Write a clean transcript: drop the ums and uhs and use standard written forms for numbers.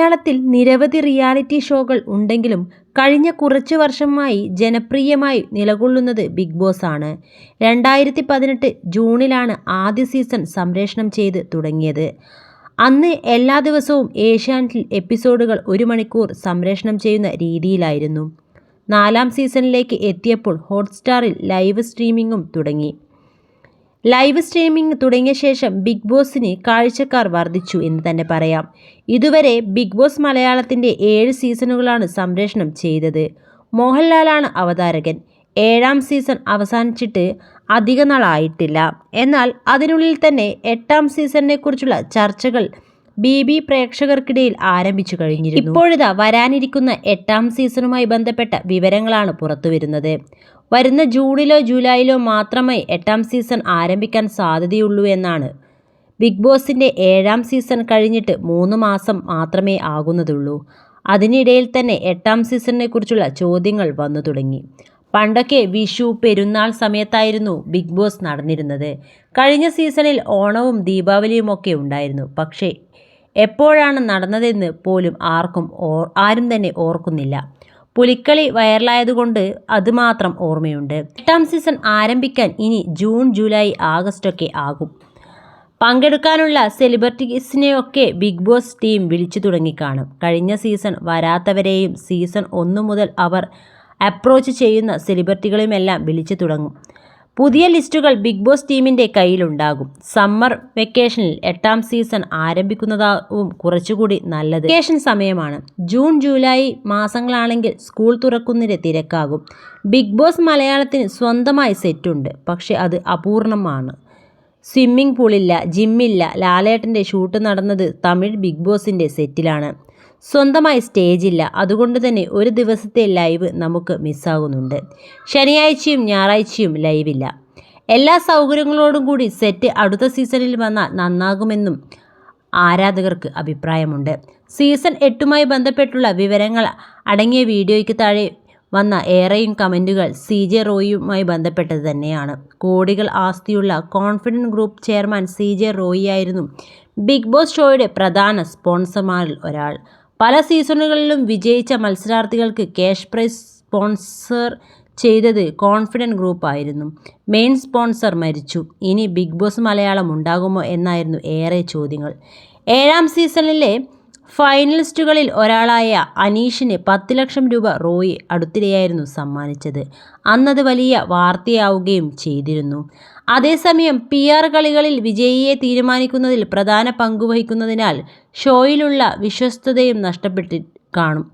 മലയാളത്തിൽ നിരവധി റിയാലിറ്റി ഷോകൾ ഉണ്ടെങ്കിലും കഴിഞ്ഞ കുറച്ചു വർഷമായി ജനപ്രിയമായി നിലകൊള്ളുന്നത് ബിഗ് ബോസ് ആണ്. 2018 ജൂണിലാണ് ആദ്യ സീസൺ സംപ്രേഷണം ചെയ്ത് തുടങ്ങിയത്. അന്ന് എല്ലാ ദിവസവും ഏഷ്യാനെറ്റിൽ എപ്പിസോഡുകൾ 1 മണിക്കൂർ സംപ്രേഷണം ചെയ്യുന്ന രീതിയിലായിരുന്നു. 4ാം സീസണിലേക്ക് എത്തിയപ്പോൾ ഹോട്ട്സ്റ്റാറിൽ ലൈവ് സ്ട്രീമിംഗും തുടങ്ങി. ലൈവ് സ്ട്രീമിംഗ് തുടങ്ങിയ ശേഷം ബിഗ് ബോസിന് കാഴ്ചക്കാർ വർദ്ധിച്ചു എന്ന് തന്നെ പറയാം. ഇതുവരെ ബിഗ് ബോസ് മലയാളത്തിൻ്റെ 7 സീസണുകളാണ് സംപ്രേഷണം ചെയ്തത്. മോഹൻലാലാണ് അവതാരകൻ. 7ാം സീസൺ അവസാനിച്ചിട്ട് അധിക നാളായിട്ടില്ല. എന്നാൽ അതിനുള്ളിൽ തന്നെ 8ാം സീസണിനെക്കുറിച്ചുള്ള ചർച്ചകൾ പ്രേക്ഷകർക്കിടയിൽ ആരംഭിച്ചു കഴിഞ്ഞിരുന്നു. ഇപ്പോഴിതാ വരാനിരിക്കുന്ന 8ാം സീസണുമായി ബന്ധപ്പെട്ട വിവരങ്ങളാണ് പുറത്തുവരുന്നത്. വരുന്ന ജൂണിലോ ജൂലൈയിലോ മാത്രമേ 8ാം സീസൺ ആരംഭിക്കാൻ സാധ്യതയുള്ളൂ എന്നാണ്. ബിഗ് ബോസിൻ്റെ 7ാം സീസൺ കഴിഞ്ഞിട്ട് 3 മാസം മാത്രമേ ആകുന്നതുള്ളൂ. അതിനിടയിൽ തന്നെ 8ാം സീസണിനെക്കുറിച്ചുള്ള ചോദ്യങ്ങൾ വന്നു തുടങ്ങി. പണ്ടൊക്കെ വിഷു, പെരുന്നാൾ സമയത്തായിരുന്നു ബിഗ് ബോസ് നടന്നിരുന്നത്. കഴിഞ്ഞ സീസണിൽ ഓണവും ദീപാവലിയുമൊക്കെ ഉണ്ടായിരുന്നു. പക്ഷേ എപ്പോഴാണ് നടന്നതെന്ന് പോലും ആരും തന്നെ ഓർക്കുന്നില്ല. പുലിക്കളി വൈറലായതുകൊണ്ട് അതുമാത്രം ഓർമ്മയുണ്ട്. 8ാം സീസൺ ആരംഭിക്കാൻ ഇനി ജൂൺ, ജൂലൈ, ആഗസ്റ്റ് ഒക്കെ ആകും. പങ്കെടുക്കാനുള്ള സെലിബ്രിറ്റീസിനെയൊക്കെ ബിഗ് ബോസ് ടീം വിളിച്ചു തുടങ്ങിക്കാണും. കഴിഞ്ഞ സീസൺ വരാത്തവരെയും സീസൺ 1 മുതൽ അവർ അപ്രോച്ച് ചെയ്യുന്ന സെലിബ്രിറ്റികളുമെല്ലാം വിളിച്ചു തുടങ്ങും. പുതിയ ലിസ്റ്റുകൾ ബിഗ് ബോസ് ടീമിൻ്റെ കയ്യിലുണ്ടാകും. സമ്മർ വെക്കേഷനിൽ 8ാം സീസൺ ആരംഭിക്കുന്നതാവും കുറച്ചുകൂടി നല്ലത്. വെക്കേഷൻ സമയമാണ്. ജൂൺ, ജൂലൈ മാസങ്ങളാണെങ്കിൽ സ്കൂൾ തുറക്കുന്നതിൻ്റെ തിരക്കാകും. ബിഗ് ബോസ് മലയാളത്തിന് സ്വന്തമായി സെറ്റുണ്ട്. പക്ഷേ അത് അപൂർണമാണ്. സ്വിമ്മിംഗ് പൂളില്ല, ജിമ്മില്ല. ലാലേട്ടൻ്റെ ഷൂട്ട് നടന്നത് തമിഴ് ബിഗ് ബോസിൻ്റെ സെറ്റിലാണ്. സ്വന്തമായി സ്റ്റേജില്ല. അതുകൊണ്ട് തന്നെ ഒരു ദിവസത്തെ ലൈവ് നമുക്ക് മിസ്സാകുന്നുണ്ട്. ശനിയാഴ്ചയും ഞായറാഴ്ചയും ലൈവില്ല. എല്ലാ സൗകര്യങ്ങളോടും കൂടി സെറ്റ് അടുത്ത സീസണിൽ വന്നാൽ നന്നാകുമെന്നും ആരാധകർക്ക് അഭിപ്രായമുണ്ട്. സീസൺ 8മായി ബന്ധപ്പെട്ടുള്ള വിവരങ്ങൾ അടങ്ങിയ വീഡിയോയ്ക്ക് താഴെ വന്ന ഏറെയും കമൻറ്റുകൾ CJ റോയിയുമായി ബന്ധപ്പെട്ടത് തന്നെയാണ്. കോടികൾ ആസ്തിയുള്ള കോൺഫിഡൻറ്റ് ഗ്രൂപ്പ് ചെയർമാൻ CJ റോയിയായിരുന്നു ബിഗ് ബോസ് ഷോയുടെ പ്രധാന സ്പോൺസർമാരിൽ ഒരാൾ. പല സീസണുകളിലും വിജയിച്ച മത്സരാർത്ഥികൾക്ക് ക്യാഷ് പ്രൈസ് സ്പോൺസർ ചെയ്തത് കോൺഫിഡൻറ്റ് ഗ്രൂപ്പ് ആയിരുന്നു. മെയിൻ സ്പോൺസർ മരിച്ചു. ഇനി ബിഗ് ബോസ് മലയാളം ഉണ്ടാകുമോ എന്നായിരുന്നു ഏറെ ചോദ്യങ്ങൾ. 7ാം സീസണിലെ ഫൈനലിസ്റ്റുകളിൽ ഒരാളായ അനീഷിന് 10 ലക്ഷം രൂപ റോയി അടുത്തിടെയായിരുന്നു സമ്മാനിച്ചത്. അന്നത് വലിയ വാർത്തയാവുകയും ചെയ്തിരുന്നു. അതേസമയം PR കളികളിൽ വിജയിയെ തീരുമാനിക്കുന്നതിൽ പ്രധാന പങ്കുവഹിക്കുന്നതിനാൽ ഷോയിലുള്ള വിശ്വസ്തതയും നഷ്ടപ്പെട്ട് കാണും.